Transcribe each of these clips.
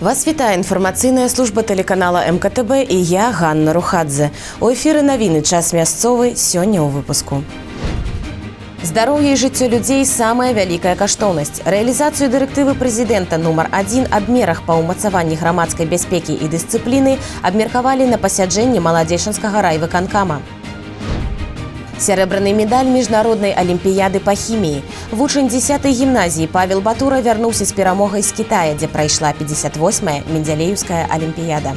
Вас вітае інфармацыйная служба тэлеканала МКТБ і я, Ганна Рухадзе. У эфіры навіны «Час мясцовы» сёння ў выпуску. Здароўе і жыццё людзей – самая вялікая каштоўнасць. Рэалізацыю дырэктывы прэзідэнта нумар 1 аб мерах па ўмацаванні грамадскай бяспекі і дысцыпліны абмеркавалі на пасяджэнні Маладзечанскага райвыканкама. Серебряный медаль міжнароднай алімпіяды па хіміі. Вучань 10-й гімназіі Павел Батура вярнуўся з перамогай з Китая, дзе прайшла 58-я Мендзялееўская алімпіяда.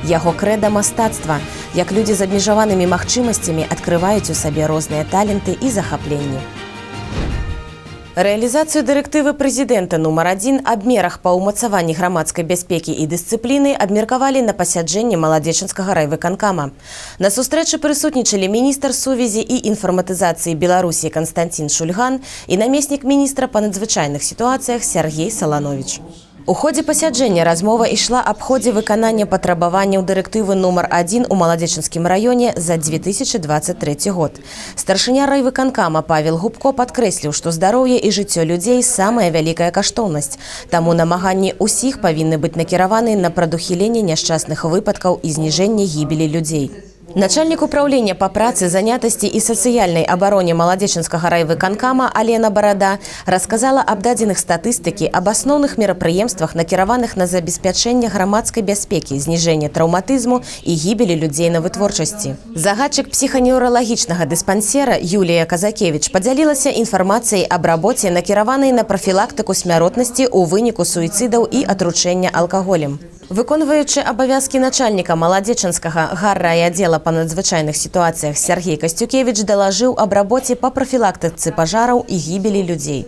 Яго крэда мастацтва, як людзі з абмежаванымі магчымасцямі адкрываюць у сабе розныя таленты і захапленні. Рэалізацыю дырэктывы прэзідэнта нумар 1 аб мерах па ўмацаванні грамадскай бяспекі і дысцыпліны абмеркавалі на пасяджэнні Маладзечанскага райвыканкама. На сустрэчы прысутнічалі міністр сувязі і інфарматызацыі Беларусі Канстанцін Шульган і намеснік міністра па надзвычайных сітуацыях Сергей Саланович. У ходзе пасяджэння размова ішла аб ходзе выканання патрабаванняў дырэктывы нумар 1 у Маладзечанскім раёне за 2023 год. Старшыня райвыканкама Павел Губко падкрэсліў, што здароўе і жыццё людзей – самая вялікая каштоўнасць. Таму намаганні ўсіх павінны быць накіраваны на прадухіленне няшчасных выпадкаў і зніжэнне гібелі людзей. Начальник управления по працы, занятости и социальной обороне Маладзечанскага райвыканкама Алена Барада рассказала об дадзеных статыстыкі об асноўных мерапрыемствах, накіраваных на забеспячэнне грамадскай бяспекі, зніжэнне траўматызму і гібелі людзей на вытворчасці. Загадчык псіханеўралагічнага дыспансера Юлія Казакевич падзялілася інфармацыяй аб рабоце, накіраванай на прафілактыку смяротнасці ў выніку суіцыдаў і атручэння алкаголем. Выконваючы абавязкі начальніка Маладзечанскага гаррайаддзела па надзвычайных сітуацыях Сергей Касцюкевич далажыў аб рабоце па прафілактыцы пажараў і гібелі людзей.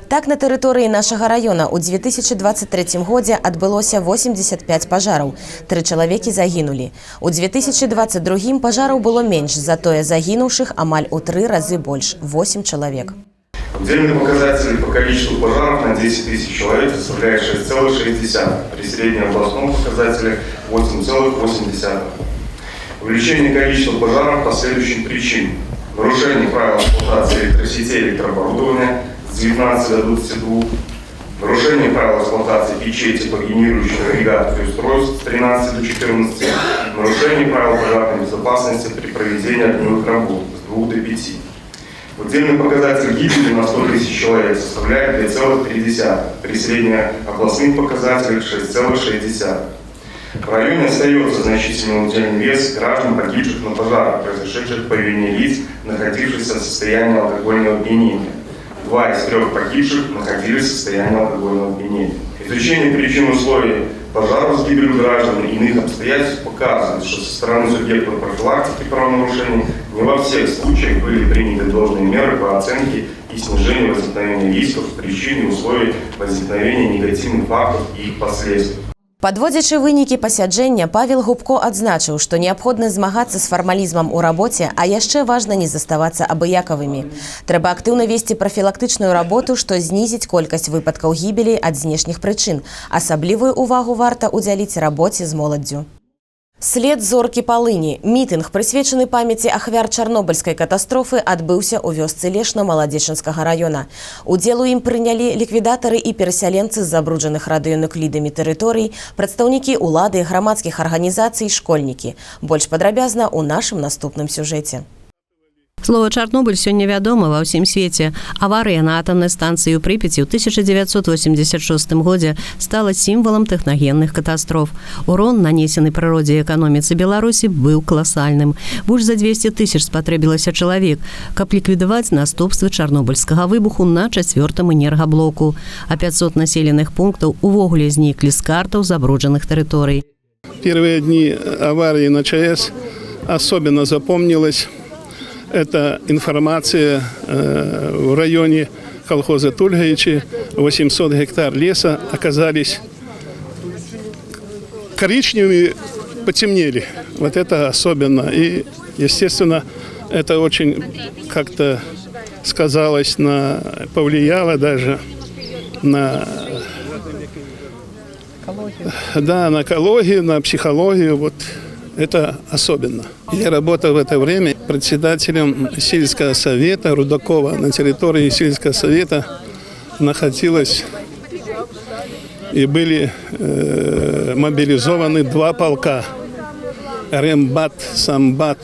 Так, на тэрыторыі нашага раёна ў 2023 годзе адбылося 85 пажараў, 3 чалавекі загінулі. У 2022 пажараў было менш, затое загінуўшых амаль у 3 разы больш – 8 чалавек. Отдельные показатели по количеству пожаров на 10 тысяч человек составляют 6,6, при среднем областном показателе 8,8. Увеличение количества пожаров по следующим причинам. Нарушение правил эксплуатации электросетей и электрооборудования с 19 до 22. Нарушение правил эксплуатации печей, теплогенерирующих агрегатов и устройств с 13 до 14. Нарушение правил пожарной безопасности при проведении огневых работ с 2 до 5. Отдельный показатель гибели на 100 тысяч человек составляет 2,3, при среднеобластных показателях 6,6. В районе остается значительный удельный вес граждан, погибших на пожарах, произошедших по вине лиц, находившихся в состоянии алкогольного опьянения. 2 из 3 погибших находились в состоянии алкогольного опьянения. Изучение причин условий пожаров с гибелью граждан и иных обстоятельств показывает, что со стороны субъекта профилактики правонарушений не во всех случаях были приняты должные меры по оценке и снижению возникновения рисков, причин и условий возникновения негативных фактов и их последствий. Падводзячы вынікі пасяджэння, Павел Губко адзначыў, што неабходна змагацца з фармалізмам у рабоце, а яшчэ важна не заставацца абыякавымі. Трэба актыўна весці прафілактычную работу, што знізіць колькасць выпадкаў гібелі ад знешніх прычын. Асаблівую увагу варта ўдзяліць рабоце з моладдзю. След зоркі Палыні. Мітынг, прысвечаны памяці ахвяр Чарнобыльскай катастрофы, адбыўся ў вёсцы Лешна Маладзечанскага раёна. Удзел у ім прынялі ліквідатары і перасяленцы з забруджаных радыенуклідамі тэрыторый, прадстаўнікі улады, грамадскіх арганізацый, школьнікі. Больш падрабязна ў нашым наступным сюжэце. Слово «Чарнобыль» сёння вядома ва ўсім свеце. Аварыя на атамнай станцыі ў Прыпяці ў 1986 годзе стала сімвалам тэхнагенных катастроф. Урон, нанесены прыродзе і эканоміцы Беларусі, быў каласальным. Больш за 200 тысяч спатрэбілася чалавек, каб ліквідаваць наступствы чарнобыльскага выбуху на 4-м энергаблоку. А 500 населеных пунктаў увогуле зніклі з картаў забруджаных тэрыторый. Первые дни аварии на ЧАЭС особенно запомнилось. Это информация в районе колхоза Тульгаичи. 800 гектар леса оказались коричневыми, потемнели. Вот это особенно. И, естественно, это очень как-то сказалось, повлияло даже на экологию, на психологию. Вот. Это особенно. Я работал в это время председателем сельского совета Рудакова. На территории сельского совета находилось и были мобилизованы 2 полка. Рембат, Самбат,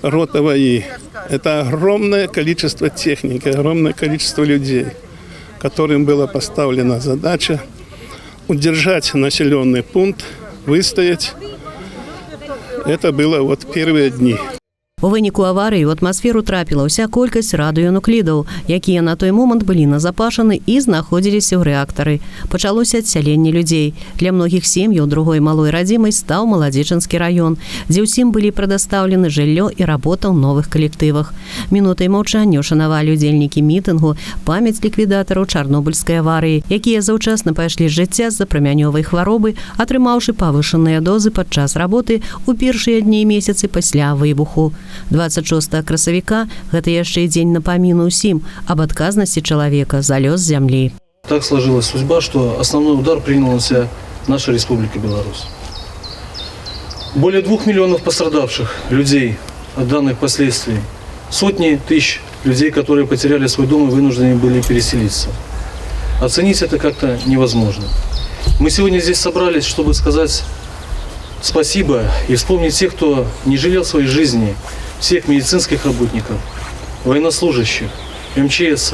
рота ВАИ. Это огромное количество техники, огромное количество людей, которым была поставлена задача удержать населенный пункт, выстоять. Это было вот первые дни. У выніку аварыі ў атмасферу трапіла ўся колькасць радыёнуклідаў, якія на той момант былі назапашаны і знаходзіліся ў рэактары. Пачалося адсяленне людзей. Для многіх сем'яў другой малой радзімай стаў Маладзечанскі раён, дзе ўсім былі прадастаўлены жыллё і работа ў новых калектывах. Мінутай маўчання ўшанавалі ўдзельнікі мітынгу памяць ліквідатараў Чарнобыльскай аварыі, якія заўчасна пайшлі з жыцця з-за прамянёвай хваробы, атрымаўшы павышаныя дозы падчас работы ў першыя дні і месяцы пасля выбуху. 26 красавіка – гэта яшчэ і дзень напаміну ўсім аб адказнасці чалавека за лёс зямлі. Так сложилась судьба, что основной удар приняла на себя наша Республика Беларусь. Более 2 миллионов пострадавших людей от данных последствий. Сотни тысяч людей, которые потеряли свой дом и вынуждены были переселиться. Оценить это как-то невозможно. Мы сегодня здесь собрались, чтобы сказать спасибо и вспомнить тех, кто не жалел своей жизни, всех медицинских работников, военнослужащих, МЧС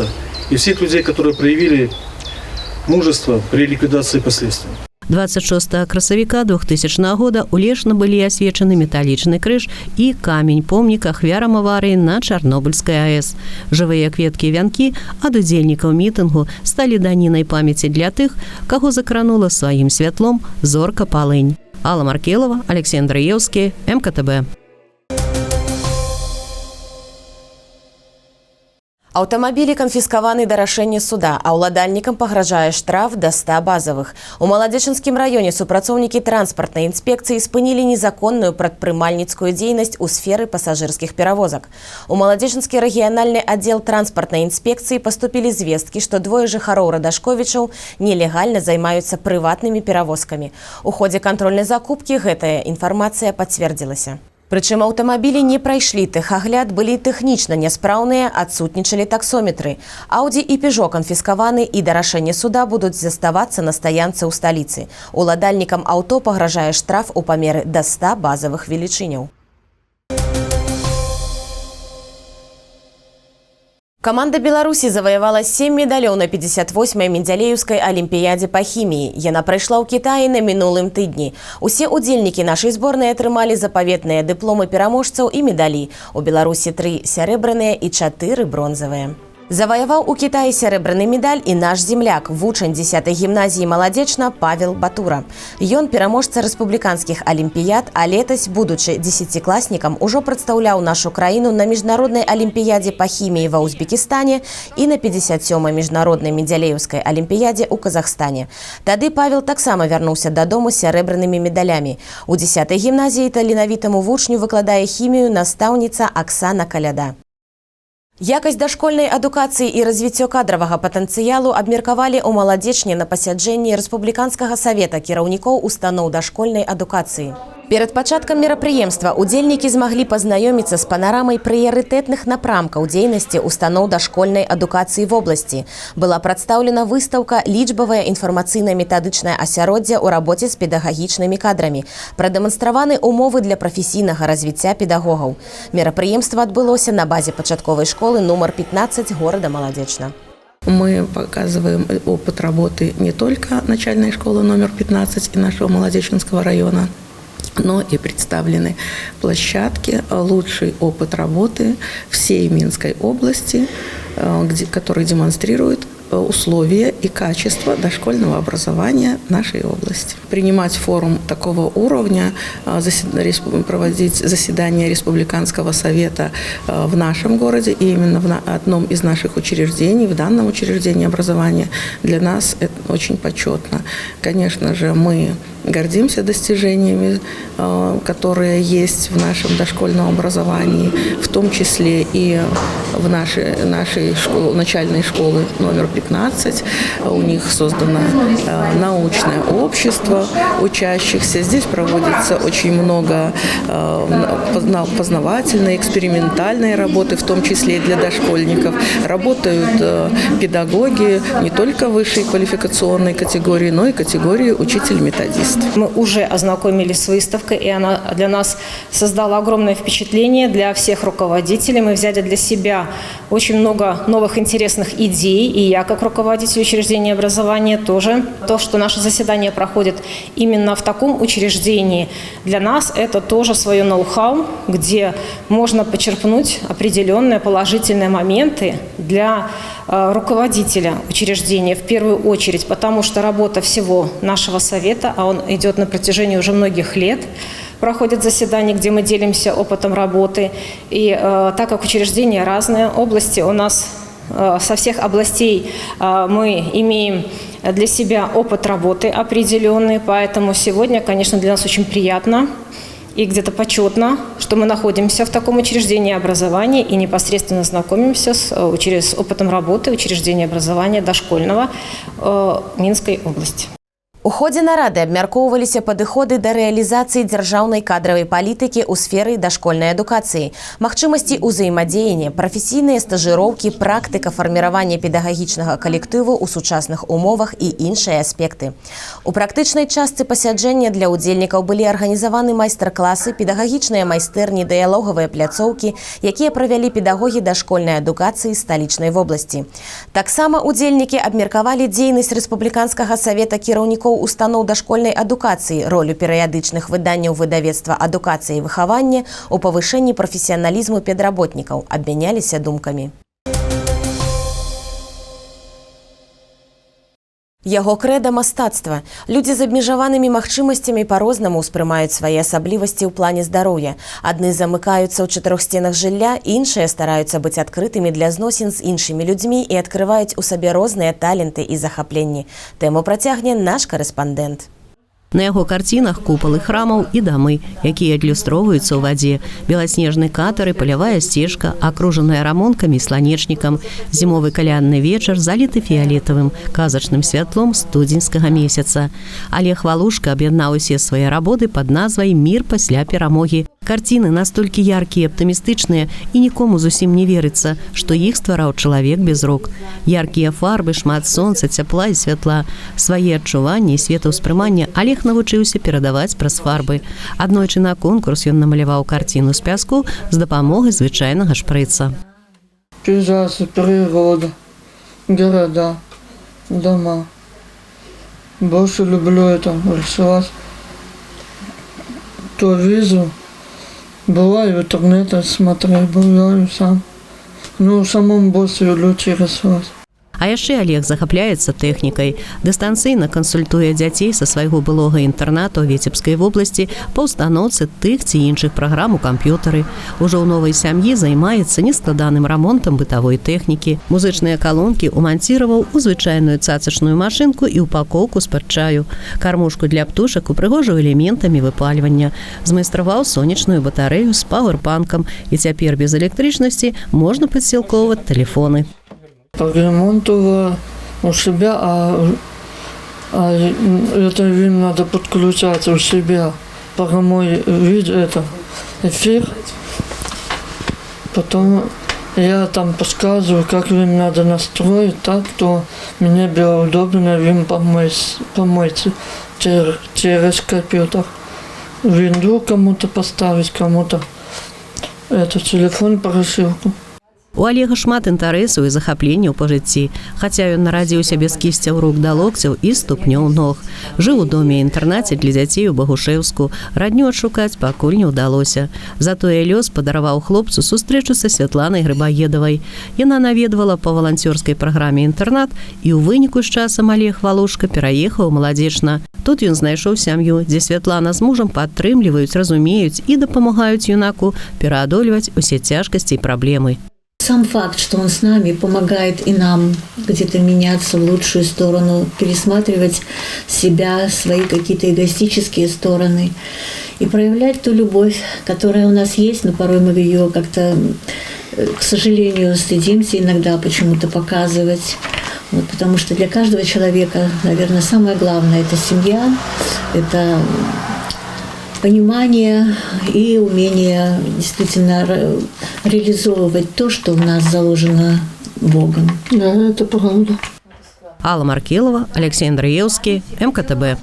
и всех людей, которые проявили мужество при ликвидации последствий. 26 красавіка 2000 года у Лешна былі асвечаны металічны крыж і камень-помнік ахвярам аварыі на Чарнобыльскай АЭС. Жывыя кветкі і вянкі ад удзельнікаў мітынгу сталі данінай памяці для тых, каго закранула сваім святлом зорка Палынь. Алла Маркелова, Алексей Андреевский, МКТБ. Аўтамабілі канфіскаваны да рашэння суда, а ўладальнікам пагражае штраф да 100 базавых. У Маладзечанскім раёне супрацоўнікі транспартнай інспекцыі спынілі незаконную прадпрымальніцкую дзейнасць у сферы пасажырскіх перавозак. У Маладзечанскі рэгіянальны аддзел транспартнай інспекцыі паступілі звесткі, што 2 жыхароў Радашковічаў нелегальна займаюцца прыватнымі перавозкамі. У ходзе кантрольнай закупкі гэтая інфармацыя пацвердзілася. Прычым аўтамабілі не прайшлі тэхагляд, былі тэхнічна няспраўныя, адсутнічалі таксометры. Ауді і Пежо канфіскаваны і да рашэння суда будуць заставацца на стаянцы ў сталіцы. Уладальнікам аўто пагражае штраф у памеры да 100 базавых велічыняў. Каманда Беларусі заваявала 7 медалёў на 58-й Менделеевскай алімпіядзе па хіміі. Яна прайшла ў Кітаі на мінулым тыдні. Усе удзельнікі нашай зборнай атрымалі запаветныя дыпломы пераможцаў і медалі. У Беларусі 3 сярэбраныя і 4 бронзавыя. Заваяваў у Кітаі сярэбраны медаль і наш земляк, вучань 10-й гімназіі «Маладзечна» Павел Батура. Ён пераможца рэспубліканскіх алімпіяд, а летась, будучы 10-класнікам, ужо прадстаўляў нашу краіну на міжнароднай алімпіядзе па хіміі ва Узбекістане і на 57-й міжнароднай Менделеевскай алімпіядзе ў Казахстане. Тады Павел таксама вярнуўся дадому з сярэбранымі медалямі. У 10-й гімназіі таленавітаму вучню выкладае хімію настаўніца Аксана Каляда. Якасць дашкольнай адукацыі і развіццё кадравага патэнцыялу абмеркавалі ў Маладзечні на пасяджэнні Рэспубліканскага савета кіраўнікоў устаноў дашкольнай адукацыі. Перад пачаткам мерапрыемства удзельнікі змаглі пазнаёміцца з панарамай прыярытэтных напрамкаў дзейнасці устаноў дашкольнай адукацыі в обласці. Была прадстаўлена выстаўка «Лічбавае інфармацыйна-метадычнае асяроддзе ў рабоце з педагагічнымі кадрамі». Прадэманстраваны умовы для прафесійнага развіцця педагогаў. Мерапрыемства адбылося на базе пачатковай школы нумар 15 горада Маладзечна. Мы показываем опыт работы не только начальной школы номер 15 и нашего Маладзечанского района, но и представлены площадки, лучший опыт работы всей Минской области, который демонстрирует условия и качество дошкольного образования нашей области. Принимать форум такого уровня, проводить заседание Республиканского совета в нашем городе и именно в одном из наших учреждений, в данном учреждении образования, для нас это очень почетно. Конечно же, мы гордимся достижениями, которые есть в нашем дошкольном образовании, в том числе и в нашей начальной школы номер 15. У них создано научное общество учащихся. Здесь проводится очень много познавательной, экспериментальной работы, в том числе и для дошкольников. Работают педагоги не только высшей квалификационной категории, но и категории учитель-методист. Мы уже ознакомились с выставкой, и она для нас создала огромное впечатление для всех руководителей. Мы взяли для себя очень много новых интересных идей, и я, как руководитель учреждения образования, тоже. То, что наше заседание проходит именно в таком учреждении, для нас это тоже свое ноу-хау, где можно почерпнуть определенные положительные моменты для руководителя учреждения в первую очередь, потому что работа всего нашего совета, а он идет на протяжении уже многих лет, проходят заседания, где мы делимся опытом работы. И так как учреждения разные, области у нас со всех областей мы имеем для себя опыт работы определенный, поэтому сегодня, конечно, для нас очень приятно и где-то почетно, что мы находимся в таком учреждении образования и непосредственно знакомимся с опытом работы учреждения образования дошкольного Минской области. У ходзе нарады абмяркоўваліся падыходы да рэалізацыі дзяржаўнай кадравай палітыкі ў сферы дашкольнай адукацыі, магчымасці ўзаемадзеяння, прафесійныя стажыроўкі, практыка фарміравання педагагічнага калектыву ў сучасных умовах і іншыя аспекты. У практычнай частцы пасяджэння для ўдзельнікаў былі арганізаваны майстар-класы, педагагічныя майстэрні, дыялогавыя пляцоўкі, якія правялі педагогі дашкольнай адукацыі сталічнай вобласці. Таксама ўдзельнікі абмеркавалі дзейнасць Рэспубліканскага савета кіраўнікоў устаноў дашкольнай адукацыі, ролю перыядычных выданняў выдавецтва адукацыі і выхавання у павышэнні прафесіяналізму педработнікаў, абмяняліся думкамі. Яго крэда мастацтва. Людзі з абмежаванымі магчымасцямі па-рознаму ўспрымаюць свае асаблівасці ў плане здароўя. Адны замыкаюцца ў 4 сценах жылля, іншыя стараюцца быць адкрытымі для зносін з іншымі людзьмі і адкрываюць у сабе розныя таленты і захапленні. Тэму працягне наш карэспандэнт. На яго карцінах купалы храмаў і дамы, якія адлюстроўваюцца ў вадзе, беласнежны катар і палявая сцежка, акружаная рамонкамі і сланечнікам, зімовы калянны вечар заліты фіялетавым, казачным святлом студзеньскага месяца. Олег Валушка аб'яднаў усе свае работы пад назвай «Мір пасля перамогі». Карціны настолькі яркія, аптымістычныя і нікому зусім не верыцца, што іх ствараў чалавек без рук. Яркія фарбы, шмат сонца, цяпла і святла. Свае адчуванні і светаўспрымання Олег навучыўся перадаваць праз фарбы. Аднойчы на конкурс ён намаляваў карціну з пяску з дапамогай звычайнага шпрыца. Пейзажи, природа, города, дома. Больше люблю это рисовать. То вижу. Бываю в интернете, смотрю, бываю сам. Ну, самому больше лучше рисовать. А яшчэ Олег захапляецца тэхнікай. Дыстанцыйна кансультуе дзяцей са свайго былога інтэрнату ў Віцебскай вобласці па ўстаноўцы тых ці іншых праграм у камп'ютары. Ужо ў новай сям'і займаецца нескладаным рамонтам бытавой тэхнікі. Музычныя калонкі ўманціраваў у звычайную цацачную машынку і упакоўку з-пад чаю. Кармушку для птушак упрыгожыў элементамі выпальвання. Змайстраваў сонечную батарэю з пауэрбанкам, і цяпер без электрычнасці можна падсілкоўваць тэлефоны. Ремонтовала у себя, а это им надо подключать у себя. Пока мой вид это эфир, потом я там подсказываю, как им надо настроить так, то мне было удобно им помочь через компьютер. Винду кому-то поставить, кому-то телефон по рассылку. У Олега шмат інтарэсаў і захапленняў па жыцці, хаця ён нарадзіўся без кісцяў рук да локцяў і ступнёў ног. Жыў у доме-інтэрнаце для дзяцей у Багушэўску, радню адшукаць пакуль не ўдалося. Затое лёс падараваў хлопцу сустрэчу са Святланай Грыбаедавай. Яна наведвала па валанцёрскай праграме інтэрнат, і ў выніку з часам Олег Валушка пераехаў у Маладзечна. Тут ён знайшоў сям'ю, дзе Святлана з мужам падтрымліваюць, разумеюць і дапамагаюць юнаку пераадольваць усе цяжкасці і праблемы. сам факт, что он с нами, помогает и нам где-то меняться в лучшую сторону, пересматривать себя, свои какие-то эгоистические стороны и проявлять ту любовь, которая у нас есть, но порой мы ее как-то, к сожалению, стыдимся иногда почему-то показывать. Вот, потому что для каждого человека, наверное, самое главное – это семья, это понимание и умение действительно реализовывать то, что в нас заложено Богом. Да, это правда. Алла Маркелова, Алексей Андреевский, МКТБ.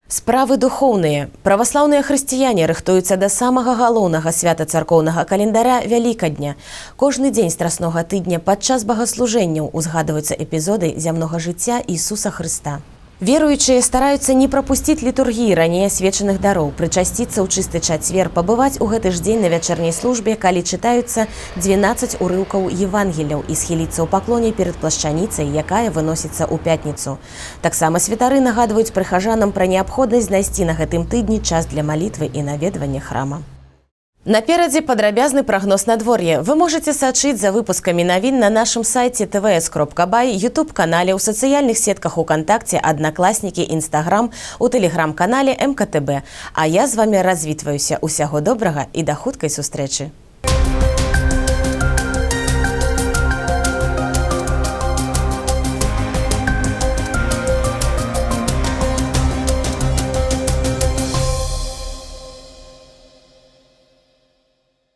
Справы духоўныя. Праваслаўныя хрысціяне рыхтуюцца да самага галоўнага свята царкоўнага календаря Вялікадня. Кожны дзень страснога тыдня падчас багаслужэнняў узгадваюцца эпізоды зямнога жыцця Ісуса Хрыста. Веруючыя стараюцца не прапусціць літургіі раней асвечаных дароў, прычасціцца ў чысты чацвер, пабываць у гэты ж дзень на вячэрняй службе, калі чытаюцца 12 урыўкаў Евангеляў і схіліцца ў паклоне перад плашчаніцай, якая выносіцца ў пятніцу. Таксама святары нагадваюць прыхажанам пра неабходнасць знайсці на гэтым тыдні час для малітвы і наведвання храма. Наперадзе падрабязны прагноз надвор'я. Вы можете сачыць за выпускамі навін на нашым сайце tvs.by, YouTube-канале, у сацыяльных сетках УКонтакце, Аднакласнікі, Інстаграм, у тэлеграм-канале МКТБ. А я з вами развітваюся. Усяго добрага і да хуткай сустрэчы.